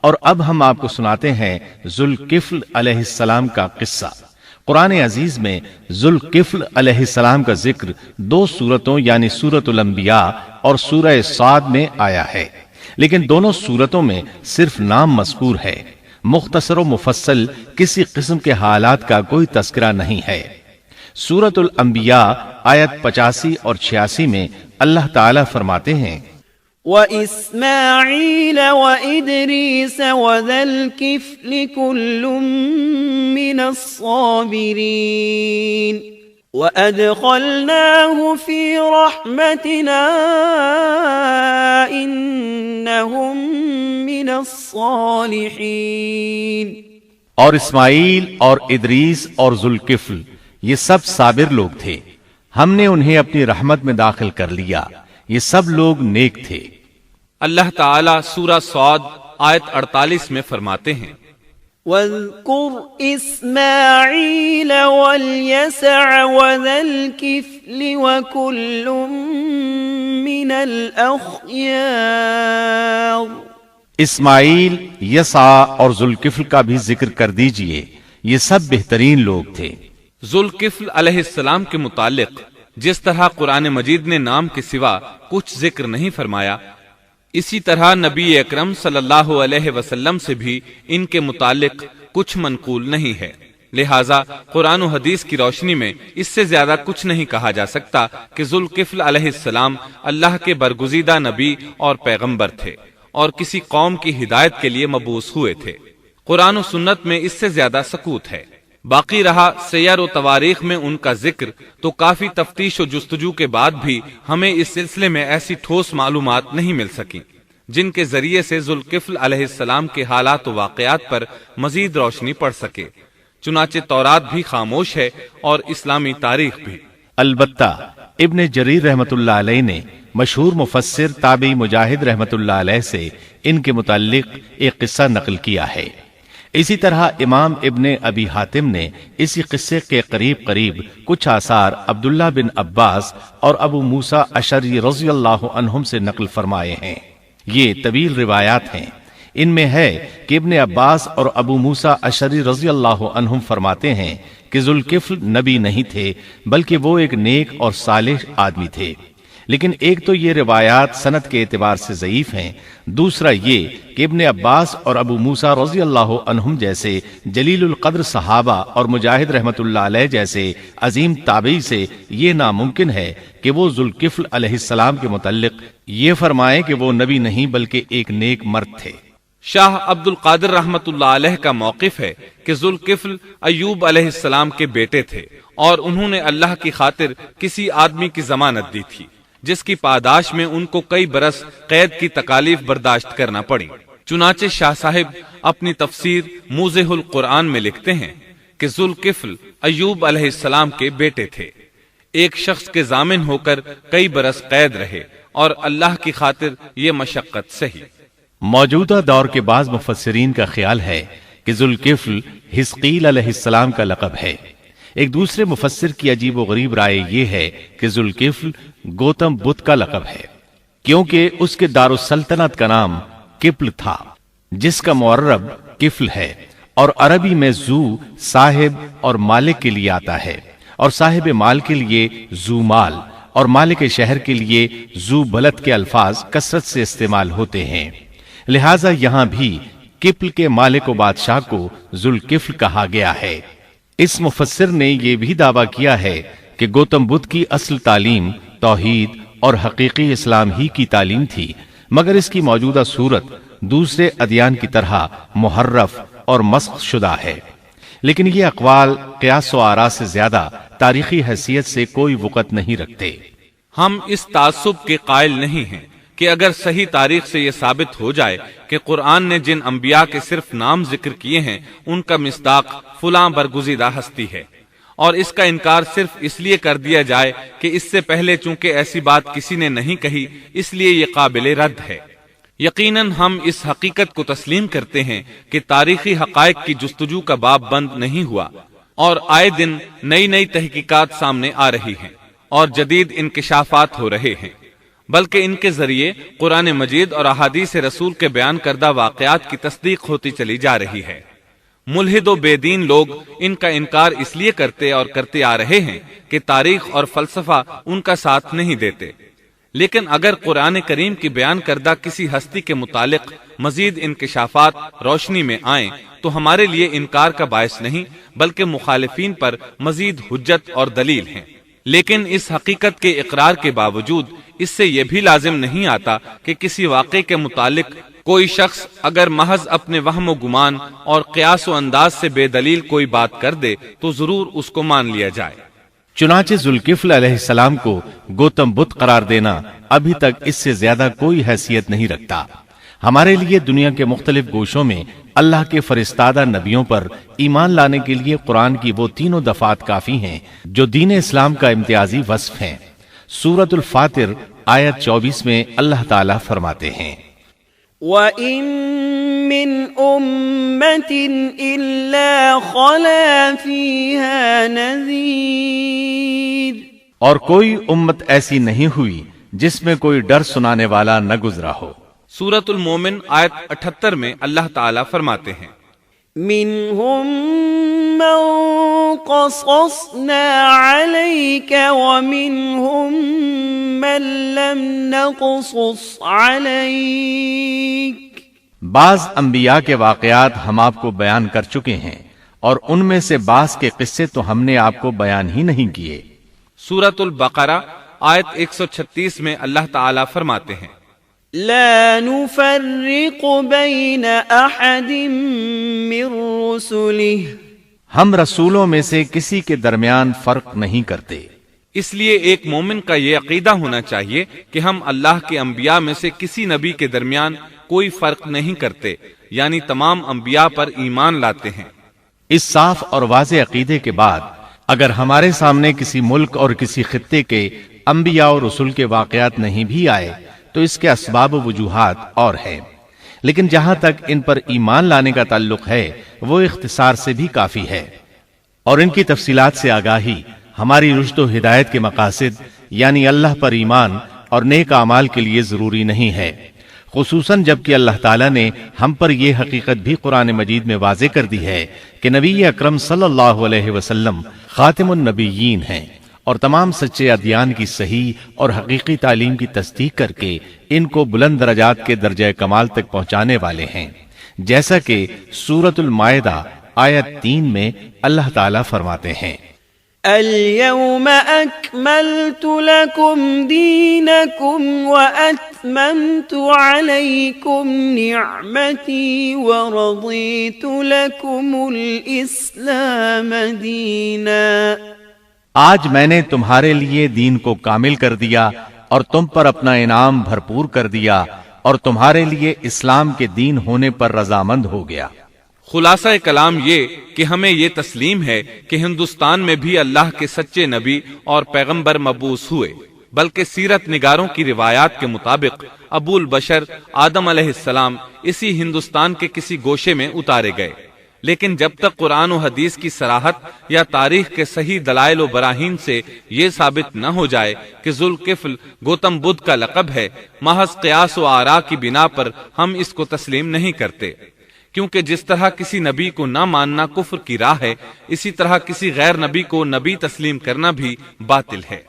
اور اب ہم آپ کو سناتے ہیں ذوالکفل علیہ السلام کا قصہ۔ قرآن عزیز میں ذوالکفل علیہ السلام کا ذکر 2 سورتوں یعنی سورۃ الانبیاء اور سورہ صاد میں آیا ہے، لیکن دونوں سورتوں میں صرف نام مذکور ہے، مختصر و مفصل کسی قسم کے حالات کا کوئی تذکرہ نہیں ہے۔ سورۃ الانبیاء آیت 85 اور 86 میں اللہ تعالیٰ فرماتے ہیں وَإِسْمَاعِيلَ وَإِدْرِيسَ وَذَا الْكِفْلِ كُلٌّ مِّنَ الصَّابِرِينَ وَأَدْخَلْنَاهُ فِي رَحْمَتِنَا إِنَّهُم مِّنَ الصَّالِحِينَ۔ اور اسماعیل اور ادریس اور ذوالکفل یہ سب صابر لوگ تھے، ہم نے انہیں اپنی رحمت میں داخل کر لیا، یہ سب لوگ نیک تھے۔ اللہ تعالیٰ سورہ صاد آیت 48 میں فرماتے ہیں وَاذْكُرْ إِسْمَاعِيلَ وَالْيَسَعَ وَذَا الْكِفْلِ وَكُلٌّ مِّنَ الْأَخْيَارِ۔ اسماعیل، یسع اور ذوالکفل کا بھی ذکر کر دیجئے، یہ سب بہترین لوگ تھے۔ ذوالکفل علیہ السلام کے متعلق جس طرح قرآن مجید نے نام کے سوا کچھ ذکر نہیں فرمایا، اسی طرح نبی اکرم صلی اللہ علیہ وسلم سے بھی ان کے متعلق کچھ منقول نہیں ہے، لہٰذا قرآن و حدیث کی روشنی میں اس سے زیادہ کچھ نہیں کہا جا سکتا کہ ذوالکفل علیہ السلام اللہ کے برگزیدہ نبی اور پیغمبر تھے اور کسی قوم کی ہدایت کے لیے مبعوث ہوئے تھے۔ قرآن و سنت میں اس سے زیادہ سکوت ہے۔ باقی رہا سیر و تواریخ میں ان کا ذکر، تو کافی تفتیش و جستجو کے بعد بھی ہمیں اس سلسلے میں ایسی ٹھوس معلومات نہیں مل سکیں جن کے ذریعے سے ذوالکفل علیہ السلام کے حالات و واقعات پر مزید روشنی پڑ سکے، چنانچہ تورات بھی خاموش ہے اور اسلامی تاریخ بھی۔ البتہ ابن جریر رحمت اللہ علیہ نے مشہور مفسر تابعی مجاہد رحمت اللہ علیہ سے ان کے متعلق ایک قصہ نقل کیا ہے۔ اسی طرح امام ابن ابی حاتم نے اسی قصے کے قریب کچھ آثار عبداللہ بن عباس اور ابو موسیٰ اشعری رضی اللہ عنہم سے نقل فرمائے ہیں۔ یہ طویل روایات ہیں۔ ان میں ہے کہ ابن عباس اور ابو موسیٰ اشعری رضی اللہ عنہم فرماتے ہیں کہ ذوالکفل نبی نہیں تھے، بلکہ وہ ایک نیک اور صالح آدمی تھے، لیکن ایک تو یہ روایات سند کے اعتبار سے ضعیف ہیں، دوسرا یہ کہ ابن عباس اور ابو موسیٰ رضی اللہ عنہم جیسے جلیل القدر صحابہ اور مجاہد رحمت اللہ علیہ جیسے عظیم تابعی سے یہ ناممکن ہے کہ وہ ذوالکفل علیہ السلام کے متعلق یہ فرمائیں کہ وہ نبی نہیں بلکہ ایک نیک مرد تھے۔ شاہ عبد القادر رحمت اللہ علیہ کا موقف ہے کہ ذوالکفل ایوب علیہ السلام کے بیٹے تھے اور انہوں نے اللہ کی خاطر کسی آدمی کی ضمانت دی تھی جس کی پاداش میں ان کو کئی برس قید کی تکالیف برداشت کرنا پڑی۔ چنانچہ شاہ صاحب اپنی تفسیر موضح القرآن میں لکھتے ہیں کہ ذوالکفل ایوب علیہ السلام کے بیٹے تھے، ایک شخص کے ضامن ہو کر کئی برس قید رہے اور اللہ کی خاطر یہ مشقت سہی۔ موجودہ دور کے بعض مفسرین کا خیال ہے کہ ذوالکفل حزقیل علیہ السلام کا لقب ہے۔ ایک دوسرے مفسر کی عجیب و غریب رائے یہ ہے کہ ذوالکفل گوتم بدھ کا لقب ہے، کیونکہ اس کے دارالسلطنت کا نام کپل تھا، جس کا معرب کفل ہے، اور عربی میں ذو صاحب اور مالک کے لیے آتا ہے، اور صاحب مال کے لیے ذو مال اور مالک شہر کے لیے ذو بلد کے الفاظ کثرت سے استعمال ہوتے ہیں، لہٰذا یہاں بھی کپل کے مالک و بادشاہ کو ذوالکفل کہا گیا ہے۔ اس مفسر نے یہ بھی دعویٰ کیا ہے کہ گوتم بدھ کی اصل تعلیم توحید اور حقیقی اسلام ہی کی تعلیم تھی، مگر اس کی موجودہ صورت دوسرے ادیان کی طرح محرف اور مسخ شدہ ہے، لیکن یہ اقوال قیاس و آراء سے زیادہ تاریخی حیثیت سے کوئی وقت نہیں رکھتے۔ ہم اس تعصب کے قائل نہیں ہیں کہ اگر صحیح تاریخ سے یہ ثابت ہو جائے کہ قرآن نے جن انبیاء کے صرف نام ذکر کیے ہیں ان کا مصداق فلاں برگزیدہ ہستی ہے، اور اس کا انکار صرف اس لیے کر دیا جائے کہ اس سے پہلے چونکہ ایسی بات کسی نے نہیں کہی اس لیے یہ قابل رد ہے۔ یقیناً ہم اس حقیقت کو تسلیم کرتے ہیں کہ تاریخی حقائق کی جستجو کا باب بند نہیں ہوا، اور آئے دن نئی نئی تحقیقات سامنے آ رہی ہیں اور جدید انکشافات ہو رہے ہیں۔ بلکہ ان کے ذریعے قرآن مجید اور احادیث رسول کے بیان کردہ واقعات کی تصدیق ہوتی چلی جا رہی ہے۔ ملحد و بے دین لوگ ان کا انکار اس لیے کرتے اور کرتے آ رہے ہیں کہ تاریخ اور فلسفہ ان کا ساتھ نہیں دیتے، لیکن اگر قرآن کریم کی بیان کردہ کسی ہستی کے متعلق مزید انکشافات روشنی میں آئیں تو ہمارے لیے انکار کا باعث نہیں بلکہ مخالفین پر مزید حجت اور دلیل ہیں۔ لیکن اس حقیقت کے اقرار کے باوجود اس سے یہ بھی لازم نہیں آتا کہ کسی واقعے کے متعلق کوئی شخص اگر محض اپنے وہم و گمان اور قیاس و انداز سے بے دلیل کوئی بات کر دے تو ضرور اس کو مان لیا جائے۔ چنانچہ ذوالکفل علیہ السلام کو گوتم بدھ قرار دینا ابھی تک اس سے زیادہ کوئی حیثیت نہیں رکھتا۔ ہمارے لیے دنیا کے مختلف گوشوں میں اللہ کے فرستادہ نبیوں پر ایمان لانے کے لیے قرآن کی وہ تینوں دفعات کافی ہیں جو دین اسلام کا امتیازی وصف ہیں۔ سورۃ الفاتر آیت 24 میں اللہ تعالیٰ فرماتے ہیں، وَإِن مِّنْ أُمَّةٍ إِلَّا خَلَا فِيهَا نَذِيرٌ، اور کوئی امت ایسی نہیں ہوئی جس میں کوئی ڈر سنانے والا نہ گزرا ہو۔ سورۃ المومن آیت 78 میں اللہ تعالیٰ فرماتے ہیں، مِّنْهُم مَّن قَصَصْنَا عَلَيْكَ وَمِنْهُم مَّن لَّمْ نَقْصُصْ عَلَيْكَ، بعض انبیاء کے واقعات ہم آپ کو بیان کر چکے ہیں اور ان میں سے بعض کے قصے تو ہم نے آپ کو بیان ہی نہیں کیے۔ سورۃ البقرہ آیت 136 میں اللہ تعالیٰ فرماتے ہیں، لا نفرق بین احد من رسله، ہم رسولوں میں سے کسی کے درمیان فرق نہیں کرتے۔ اس لیے ایک مومن کا یہ عقیدہ ہونا چاہیے کہ ہم اللہ کے انبیاء میں سے کسی نبی کے درمیان کوئی فرق نہیں کرتے، یعنی تمام انبیاء پر ایمان لاتے ہیں۔ اس صاف اور واضح عقیدے کے بعد اگر ہمارے سامنے کسی ملک اور کسی خطے کے انبیاء اور رسول کے واقعات نہیں بھی آئے تو اس کے اسباب و وجوہات اور ہیں، لیکن جہاں تک ان پر ایمان لانے کا تعلق ہے وہ اختصار سے بھی کافی ہے، اور ان کی تفصیلات سے آگاہی ہماری رشد و ہدایت کے مقاصد یعنی اللہ پر ایمان اور نیک اعمال کے لیے ضروری نہیں ہے، خصوصاً جبکہ اللہ تعالیٰ نے ہم پر یہ حقیقت بھی قرآن مجید میں واضح کر دی ہے کہ نبی اکرم صلی اللہ علیہ وسلم خاتم النبیین ہیں اور تمام سچے ادیان کی صحیح اور حقیقی تعلیم کی تصدیق کر کے ان کو بلند درجات کے درجہ کمال تک پہنچانے والے ہیں، جیسا کہ سورۃ المائدہ آیت 3 میں اللہ تعالیٰ فرماتے ہیں، اليوم اکملت لکم دینکم واتممت علیکم نعمتی ورضیت لکم الاسلام دینا، آج میں نے تمہارے لیے دین کو کامل کر دیا اور تم پر اپنا انعام بھرپور کر دیا اور تمہارے لیے اسلام کے دین ہونے پر رضامند ہو گیا۔ خلاصہ کلام یہ کہ ہمیں یہ تسلیم ہے کہ ہندوستان میں بھی اللہ کے سچے نبی اور پیغمبر مبعوث ہوئے، بلکہ سیرت نگاروں کی روایات کے مطابق ابو البشر آدم علیہ السلام اسی ہندوستان کے کسی گوشے میں اتارے گئے، لیکن جب تک قرآن و حدیث کی صراحت یا تاریخ کے صحیح دلائل و براہین سے یہ ثابت نہ ہو جائے کہ ذوالکفل گوتم بدھ کا لقب ہے، محض قیاس و آراء کی بنا پر ہم اس کو تسلیم نہیں کرتے، کیونکہ جس طرح کسی نبی کو نہ ماننا کفر کی راہ ہے، اسی طرح کسی غیر نبی کو نبی تسلیم کرنا بھی باطل ہے۔